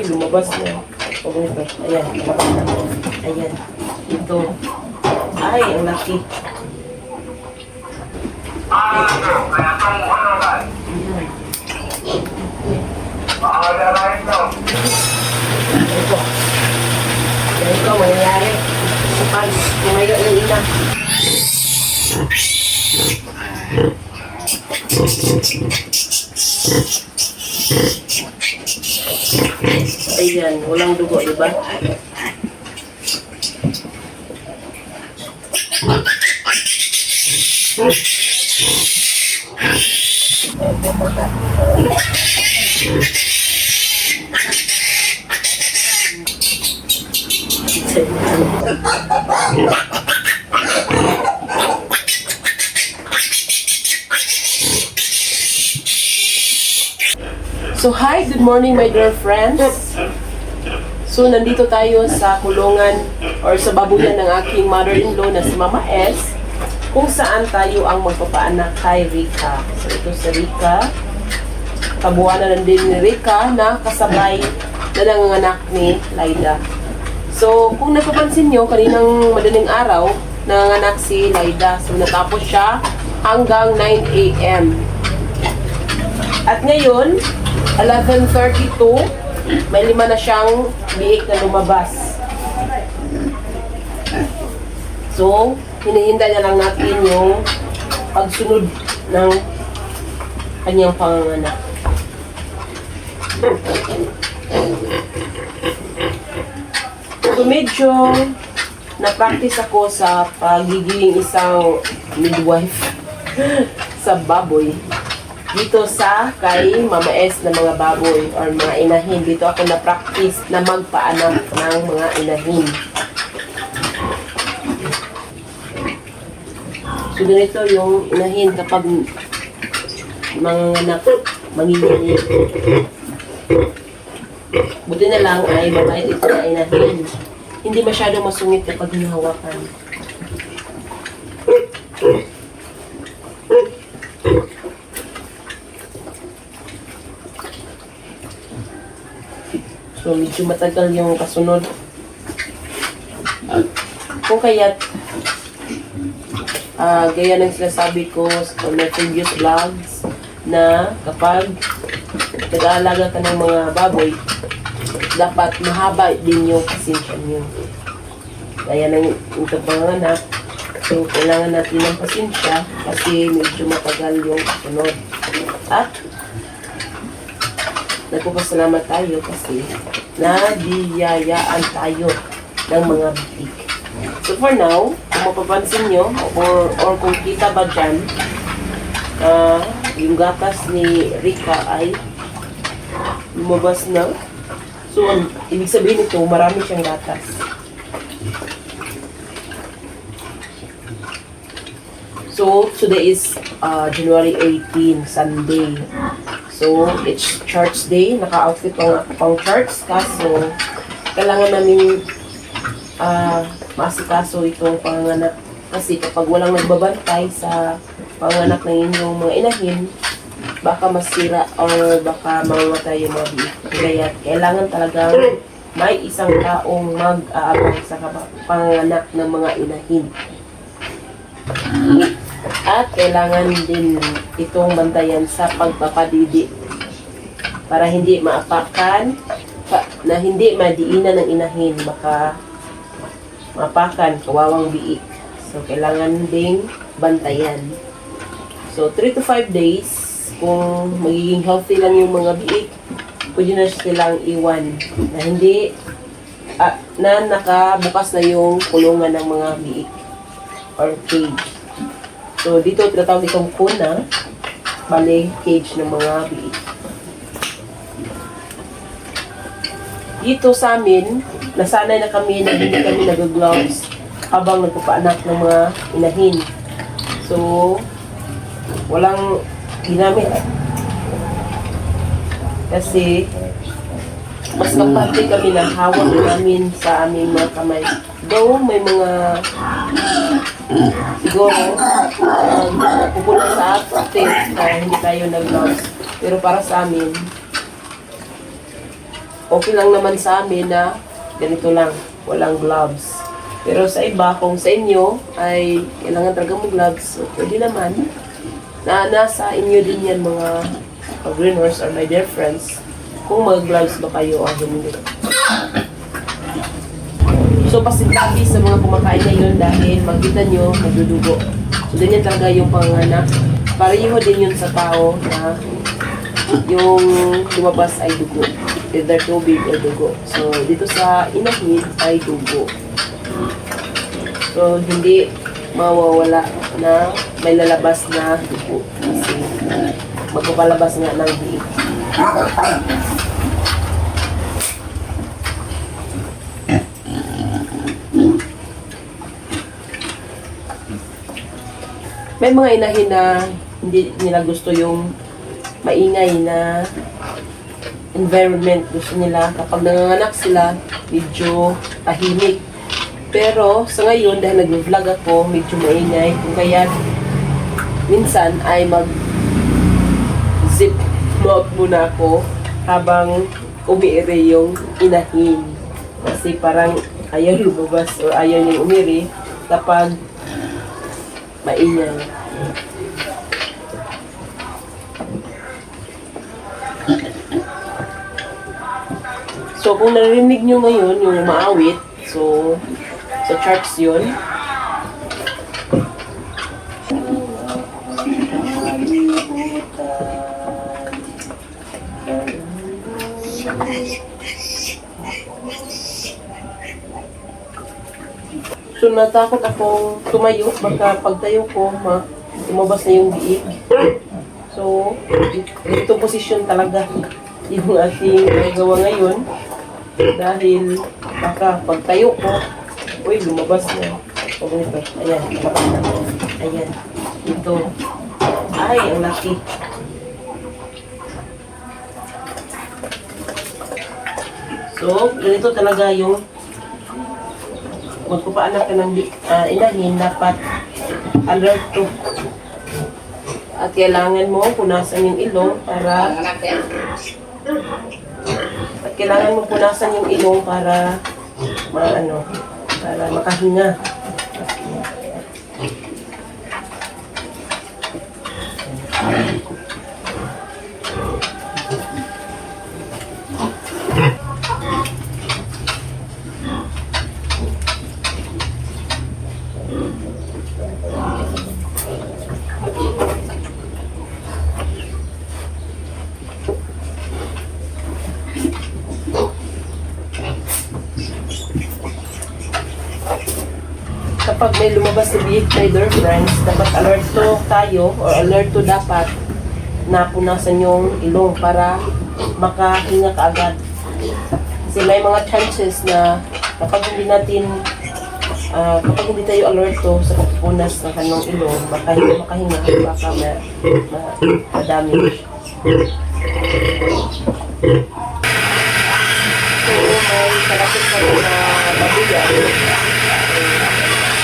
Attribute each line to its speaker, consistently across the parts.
Speaker 1: lumabas na. O ito, ayan. Ayan. Ito. Ay, ang laki. Ito. Ito, mangyayari. Kapag tumayo ng ina. Ayan, walang dugo, diba? So, hi, good morning my dear friends. So, nandito tayo sa kulungan or sa babuyan ng aking mother-in-law na si Mama S, kung saan tayo ang magpapaanak kay Rika. So, ito si Rika. Kabuuan na din ni Rika na kasabay na nanganganak ni Laida. So, kung napapansin nyo, kaninang madaling araw, nanganganak si Laida. So, natapos siya hanggang 9 a.m. At ngayon, 11:32, may 5 na siyang biik na lumabas. So, hinihintay na lang natin yung pagsunod ng kanyang panganganak. So, medyo na-practice ako sa pagiging isang midwife sa baboy. Dito sa kay Mama S na mga baboy or mga inahin. Dito ako na-practice na magpaanak ng mga inahin. So, ganito yung inahin kapag mga anak manginginig. Buti na lang ay mabait ito na inahin. Hindi masyadong masungit kapag hinahawakan. So, medyo matagal yung kasunod. Kung kaya't, gaya ng sinasabi ko sa my previous vlogs, na kapag nag-aalaga ka ng mga baboy, dapat mahaba din yung pasensya nyo. Gaya ng itong panganak, so kailangan natin ng pasensya kasi medyo matagal yung kasunod. At, nagpapasalamat tayo kasi nabiyayaan tayo ng mga bitik. So for now, kung mapapansin nyo, or kung kita ba dyan, yung gatas ni Rika ay lumabas na. So, ibig sabihin nito, marami siyang gatas. So, today is January 18, Sunday. So, it's church day. Naka-outfit pang church. Kaso, kailangan namin masikaso itong panganak. Kasi kapag walang nagbabantay sa panganak ng inyong mga inahin, baka masira or baka mamatay yung mga biik. Kaya kailangan talagang may isang taong mag-aabang sa panganak ng mga inahin. At kailangan din itong bantayan sa pagpapadidi para hindi maapakan, na hindi madiinan ng inahin, baka maapakan, kawawang biik. So, kailangan ding bantayan. So, 3 to 5 days, kung magiging healthy lang yung mga biik, pwede na silang iwan na hindi, na nakabukas na yung kulungan ng mga biik or cage. So, dito tinatawag itong kuna, bali cage ng mga biik. Dito sa amin, nasanay na kami na hindi kami nag-gloves habang nagpapaanak ng mga inahin. So, walang ginamit. Kasi, mas kapante kami na hawak namin sa aming mga kamay. Though, may mga siguro pupunta sa atin na hindi tayo nag-gloves. Pero para sa amin, okay lang naman sa amin na ganito lang, walang gloves. Pero sa iba, kung sa inyo ay kailangan talaga mo gloves, so pwede naman. Nasa inyo din yan mga greeners or my dear friends, kung mag-gloves ba kayo o hindi. So, pasintabi sa mga kumakain ngayon dahil makita nyo, nagdudugo. So, ganyan talaga yung panganak. Pareho din yun sa tao na yung lumabas ay dugo. Either tubig o dugo. So, dito sa inahin ay dugo. So, hindi mawawala na may lalabas na dugo. Kasi magpapalabas nga ng biig. May mga inahin na hindi nila gusto yung maingay na environment. Gusto nila kapag nanganganak sila, medyo tahimik. Pero sa ngayon, dahil nag-vlog ako, medyo maingay. Kung kaya minsan ay mag-zip mouth muna ako habang umiire yung inahin. Kasi parang ayaw lumabas o ayaw niyang umiri kapag maingay. So, kung narinig nyo ngayon yung maawit, so, sa charts yun. So, natakot akong tumayo, baka pagtayo ko, lumabas na yung biig. So, ito posisyon talaga yung ating nagawa ngayon. Dahil, baka pagtayo ko, uy, lumabas na. O, ganito. Ayan, lumabas na. Ayan. Ito. Ay, ang laki. So, ganito talaga yung magpapaanak ka ng inahin, dapat alert to. At kailangan mo punasan yung ilong para para makahinga. Kapag may lumabas na biig, my dear friends, dapat alerto tayo or alerto dapat na punasan yung ilong para makahinga ka agad. Kasi may mga chances na kapag hindi tayo alerto sa pagpunas ng kanong ilong, baka hindi makahinga, baka ma-damage. So, may kalapit pa rin na babuyan.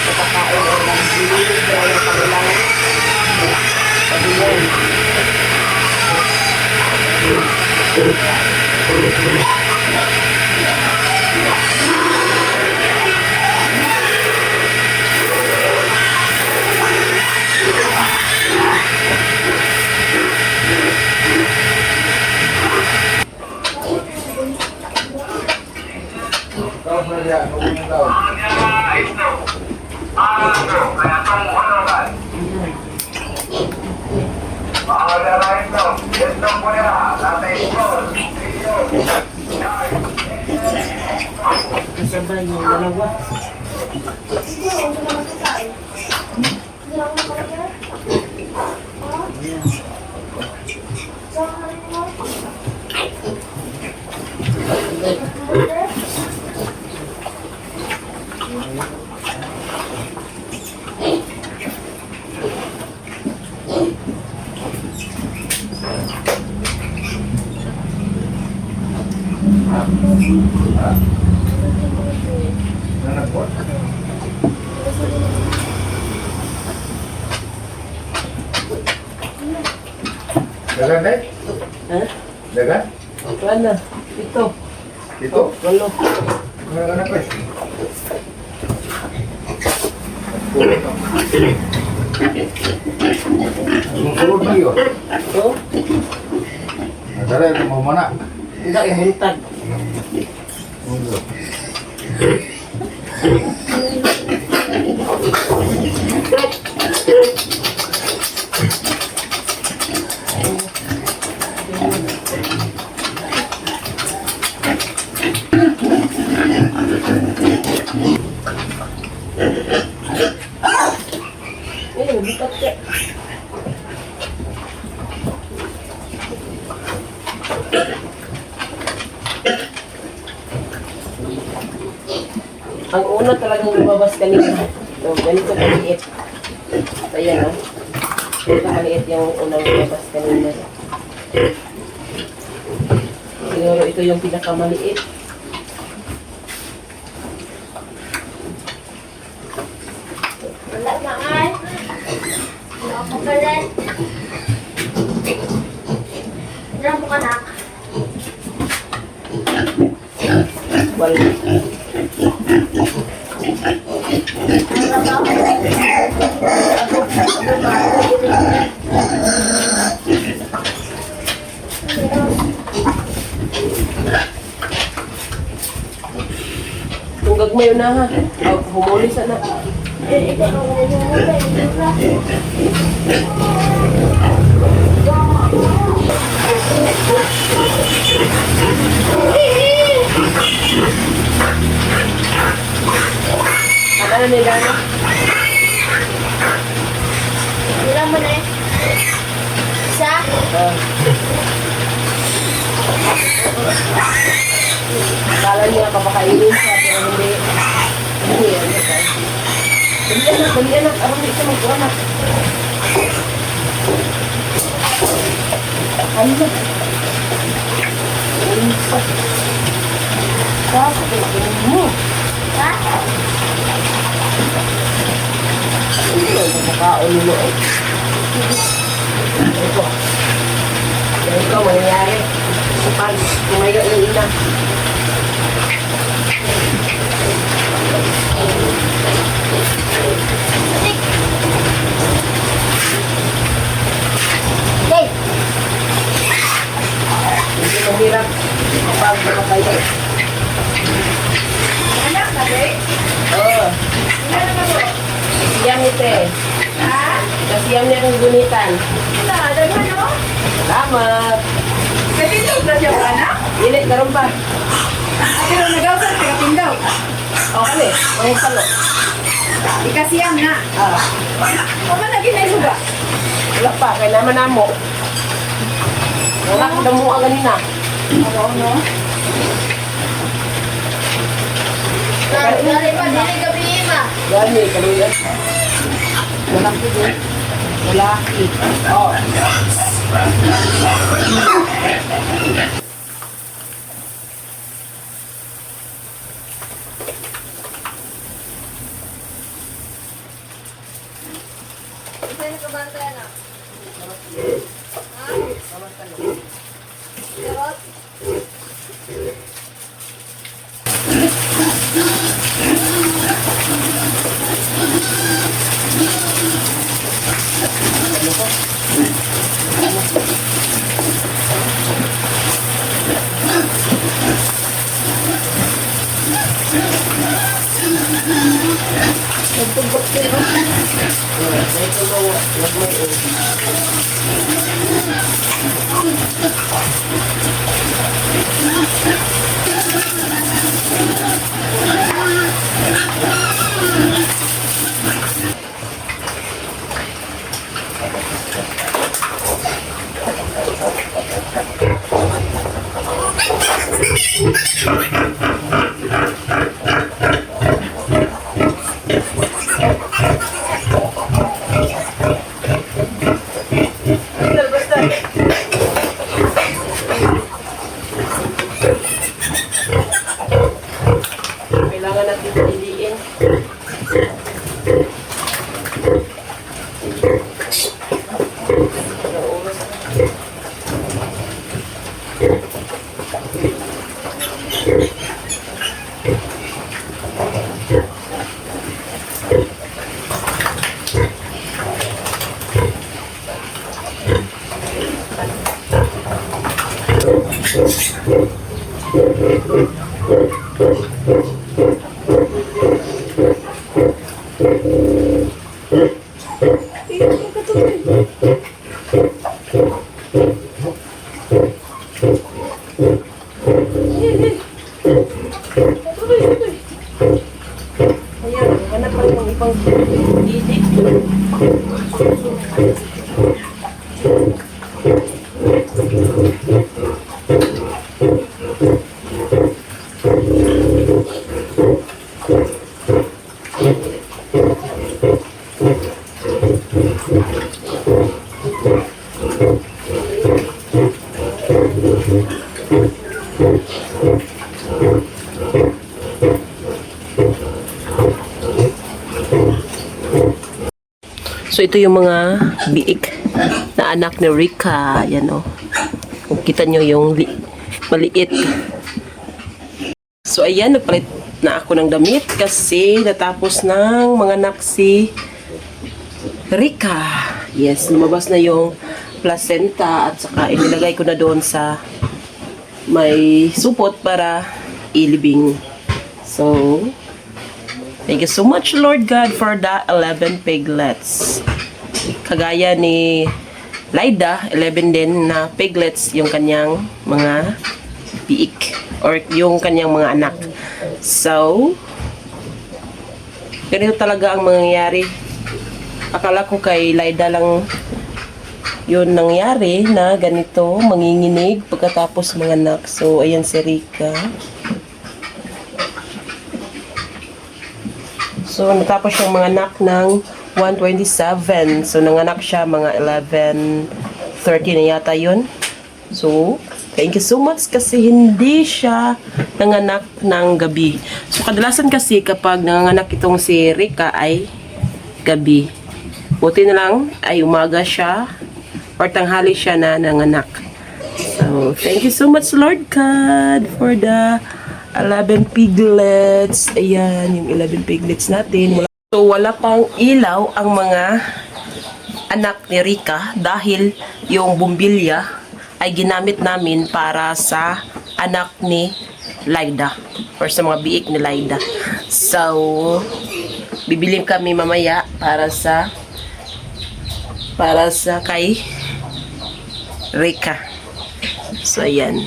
Speaker 1: Nakakain o naglilinis na yung kanilang babuyan. Kasabay yung dalawa.
Speaker 2: Dagan, Day?
Speaker 1: Ha?
Speaker 2: Dagan?
Speaker 1: Wala. Ito.
Speaker 2: Ito.
Speaker 1: Walo.
Speaker 2: Wala na pa eh. Susunod na yun.
Speaker 1: Ito.
Speaker 2: Nadala yung mamana.
Speaker 1: Hindi, ibuntag. Bukat ka. Ang una talagang lumabas kanina. So, ganito kaliit. So, ayan ah. Ganito kaliit yung unang lumabas kanina. Siguro ito yung pinakamaliit.
Speaker 3: Wala na ay. Wala ko pa rin. Wala mo ka na.
Speaker 1: Wala. Kung gagmay na ha. Humuli sana.
Speaker 3: Ito na wala yung mula.
Speaker 1: Ano nila na?
Speaker 3: Wala mo na eh. Isa.
Speaker 1: Akala niya papakainin siya, pero hindi. Hindi yan. Dali anak. Arang hindi siya mag-anak. Ano ba? Tapos, tingnan mo.
Speaker 3: Ha?
Speaker 1: Ito, nakakaon mo eh. Ito. Ito, mangyayari. Kapag tumayo yung ina.
Speaker 3: Hey!
Speaker 1: Hindi mahirap kapag makayo.
Speaker 3: Anak na ba eh?
Speaker 1: Oo.
Speaker 3: Wala na ba po?
Speaker 1: Kasiyam ito eh.
Speaker 3: Ha?
Speaker 1: Kasiyam niya kong gunitan.
Speaker 3: Wala, daghan mo?
Speaker 1: Salamat.
Speaker 3: Kasi ito na siya ka na?
Speaker 1: Ilit, karoon pa.
Speaker 3: Pero nagawsan ka kapindaw.
Speaker 1: Okay, mga salo.
Speaker 3: Ikasiyam na.
Speaker 1: Ah,
Speaker 3: O ba lagi na yung ba?
Speaker 1: wala pa, kaya naman namo. Wala ko damo ang ganina.
Speaker 3: Oo, no? Dari pa, dili gabi ma.
Speaker 1: Gani, kaluyan. Malaki din. Malaki. Oh.
Speaker 3: Saan ka ba tayo na? Ha? Sarot?
Speaker 1: Nagtubok din ba? May tumawa. Nagmay Basta. Kailangan natin piliin. Ilang oras na. Ayan, hanap pa rin ng ibang idik. So ito yung mga biik na anak ni Rika. Yan o. Kung kita nyo yung maliit. So ayan, nagpalit na ako ng damit kasi natapos ng mga anak si Rika. Yes, lumabas na yung placenta at saka inilagay ko na doon sa may supot para ilibing. So, thank you so much, Lord God, for the 11 piglets. Kagaya ni Laida, 11 din na piglets yung kanyang mga biik or yung kanyang mga anak. So, ganito talaga ang mangyayari. Akala ko kay Laida lang yun nangyari na ganito, manginginig pagkatapos mga anak. So, ayan si Rika. So, natapos yung mga anak ng 127. So, nanganak siya mga 11:30 na yata yun. So, thank you so much kasi hindi siya nanganak ng gabi. So, kadalasan kasi kapag nanganak itong si Rika ay gabi. Buti na lang ay umaga siya or tanghali siya na nanganak. So, thank you so much, Lord God, for the 11 piglets. Ayan, yung 11 piglets natin. So, wala pang ilaw ang mga anak ni Rika dahil yung bumbilya ay ginamit namin para sa anak ni Laida or sa mga biik ni Laida. So, bibili kami mamaya para sa kay Rika. So, ayan.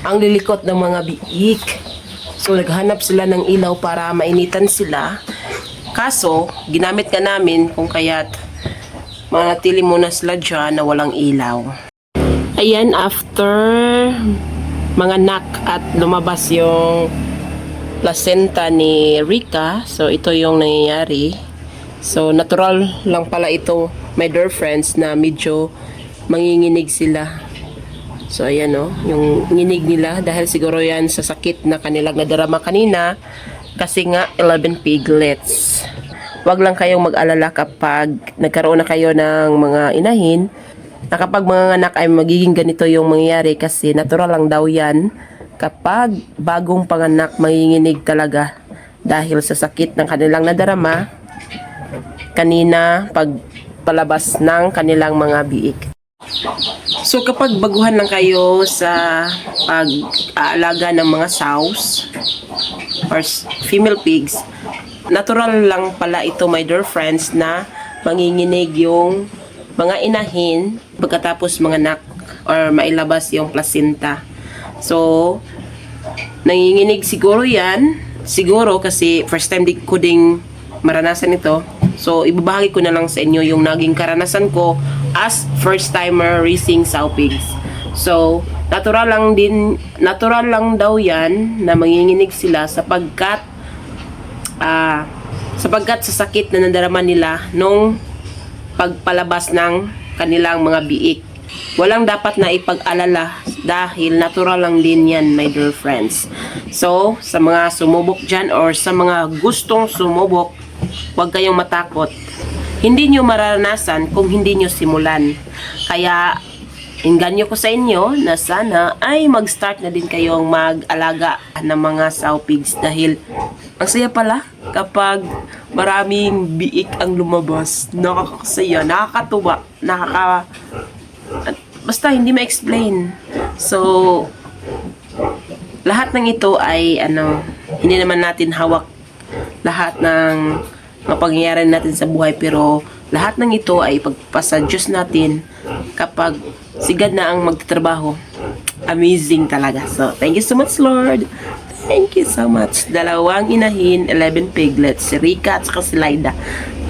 Speaker 1: Ang lilikot ng mga biik. So, naghanap sila ng ilaw para mainitan sila. Kaso, ginamit ka namin kung kaya't manatili muna sila dyan na walang ilaw. Ayan, after mga nak at lumabas yung placenta ni Rika. So, ito yung nangyayari. So, natural lang pala ito, my dear friends, na medyo manginginig sila. So, ayan o, yung nginig nila dahil siguro yan sa sakit na kanilang nadarama kanina kasi nga 11 piglets. Huwag lang kayong mag-alala kapag nagkaroon na kayo ng mga inahin na kapag mga anak ay magiging ganito yung mangyayari kasi natural lang daw yan kapag bagong panganak manginginig talaga dahil sa sakit ng kanilang nadarama kanina pag palabas ng kanilang mga biik. So, kapag baguhan lang kayo sa pag-aalaga ng mga sows or female pigs, natural lang pala ito, my dear friends, na manginginig yung mga inahin pagkatapos mga anak or mailabas yung placenta. So, nanginginig siguro yan. Siguro kasi first time ko ding maranasan ito. So, ibabahagi ko na lang sa inyo yung naging karanasan ko as first timer raising sow pigs. So, natural lang daw yan na manginginig sila sapagkat sa sakit na nadarama nila nung pagpalabas ng kanilang mga biik. Walang dapat na ipag-alala dahil natural lang din yan, my dear friends. So, sa mga sumubok dyan or sa mga gustong sumubok, huwag kayong matakot. Hindi nyo mararanasan kung hindi nyo simulan. Kaya, inganyo ko sa inyo na sana ay mag-start na din kayong mag-alaga ng mga sow pigs dahil ang saya pala kapag maraming biik ang lumabas. Nakakasaya, nakakatuwa, basta hindi ma-explain. So, lahat ng ito ay hindi naman natin hawak lahat ng mapangyayari natin sa buhay, pero lahat ng ito ay pagpasa Diyos natin kapag sigad na ang magtatrabaho. Amazing talaga. So, thank you so much, Lord. Thank you so much. 2 inahin, 11 piglets, si Rika at saka si Laida.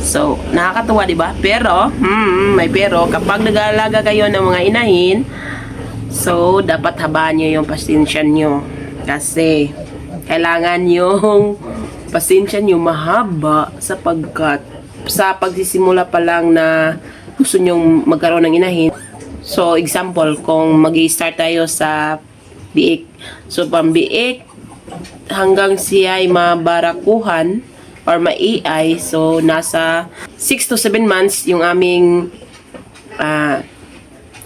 Speaker 1: So, nakakatuwa, di ba? Pero, may pero, kapag nag-aalaga kayo ng mga inahin, so, dapat habaan nyo yung pasensya nyo. Kasi, kailangan yung pasensya nyo mahaba sapagkat sa pagsisimula pa lang na gusto nyong magkaroon ng inahin. So, example, kung mag-i-start tayo sa biik. So, pambiik, hanggang siya ay mabarakuhan or ma-AI, so nasa 6 to 7 months yung aming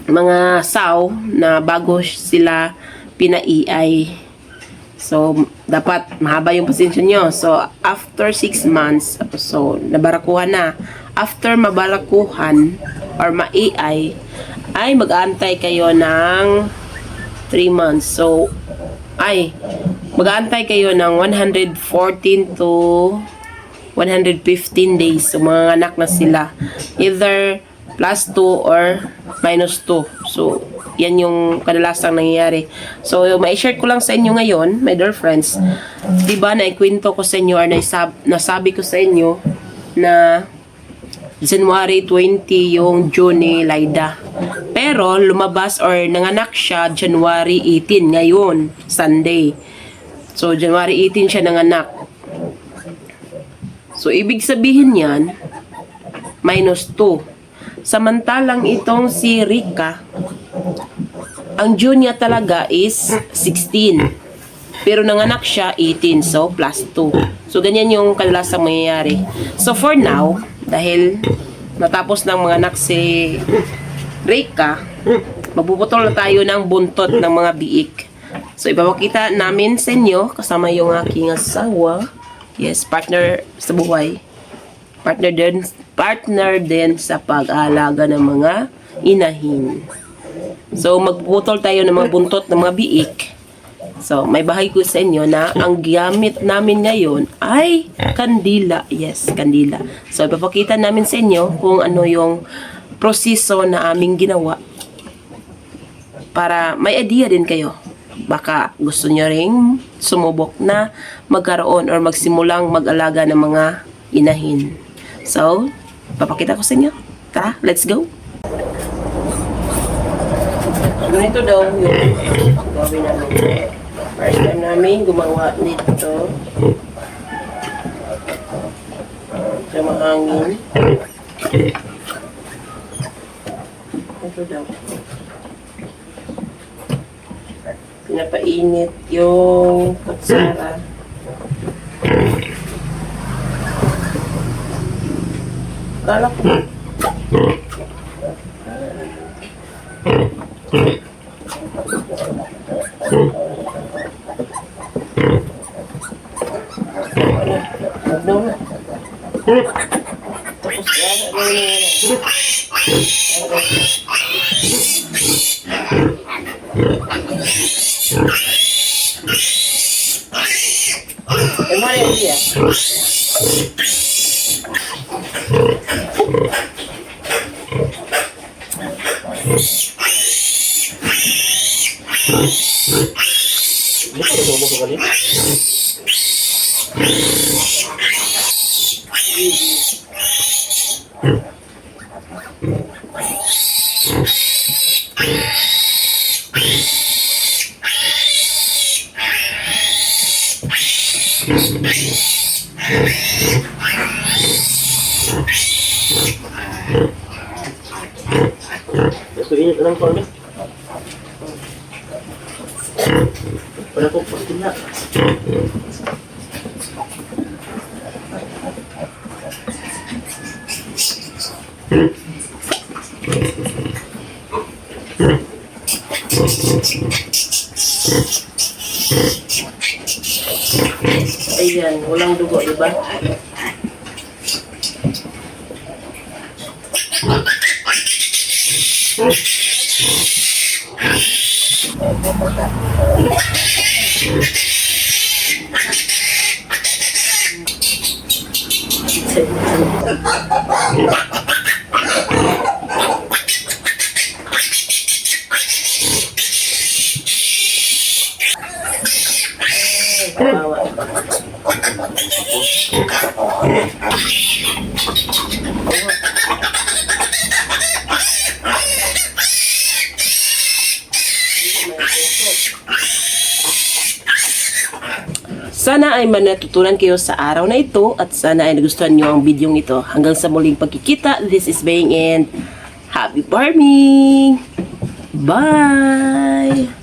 Speaker 1: mga sow na bago sila pina-AI. So, dapat mahaba yung pasensya nyo. So, after 6 months, so, nabarakuhan na. After mabarakuhan or ma-AI, ay mag-aantay kayo ng 3 months. So, mag-aantay kayo ng 114 to 115 days. So, mga anak na sila. Either plus 2 or minus 2. So, yan yung kadalasang nangyayari. So, ma-share ko lang sa inyo ngayon, my dear friends. Diba, naikwento ko sa inyo or nasabi ko sa inyo na January 20 yung June ni Laida. Pero, lumabas or nanganak siya January 18 ngayon, Sunday. So, January 18 siya nanganak. So, ibig sabihin yan, minus 2. Samantalang itong si Rika, ang June niya talaga is 16. Pero nanganak siya 18, so plus 2. So, ganyan yung kadalasang mangyayari. So, for now, dahil natapos ng mga anak si Rika, mabubutol na tayo ng buntot ng mga biik. So, ipapakita namin sa inyo, kasama yung aking asawa. Yes, partner sa buhay. Partner din sa pag-aalaga ng mga inahin. So, magpuputol tayo ng mga buntot ng mga biik. So, may bahay ko sa inyo na ang gamit namin ngayon ay kandila. Yes, kandila. So, ipapakita namin sa inyo kung ano yung proseso na aming ginawa para may idea din kayo. Baka gusto nyo ring sumubok na magkaroon or magsimulang mag-alaga ng mga inahin. So, papakita ko sa inyo. Tara, let's go! Ganito daw yung gawin namin. First time namin gumawa nito. Sa mahangin. Ito daw. Pinapainit yung kutsara. Kala ko. Magdaw na. Tapos yan. Ano na yun siya? Ito init lang ko ulit. Wala ko pastilla. Ayan, walang dugo, diba? Kawawa. Sana ay manatutunan kayo sa araw na ito at sana ay nagustuhan nyo ang video ito. Hanggang sa muling pagkikita, this is Beng and happy farming! Bye!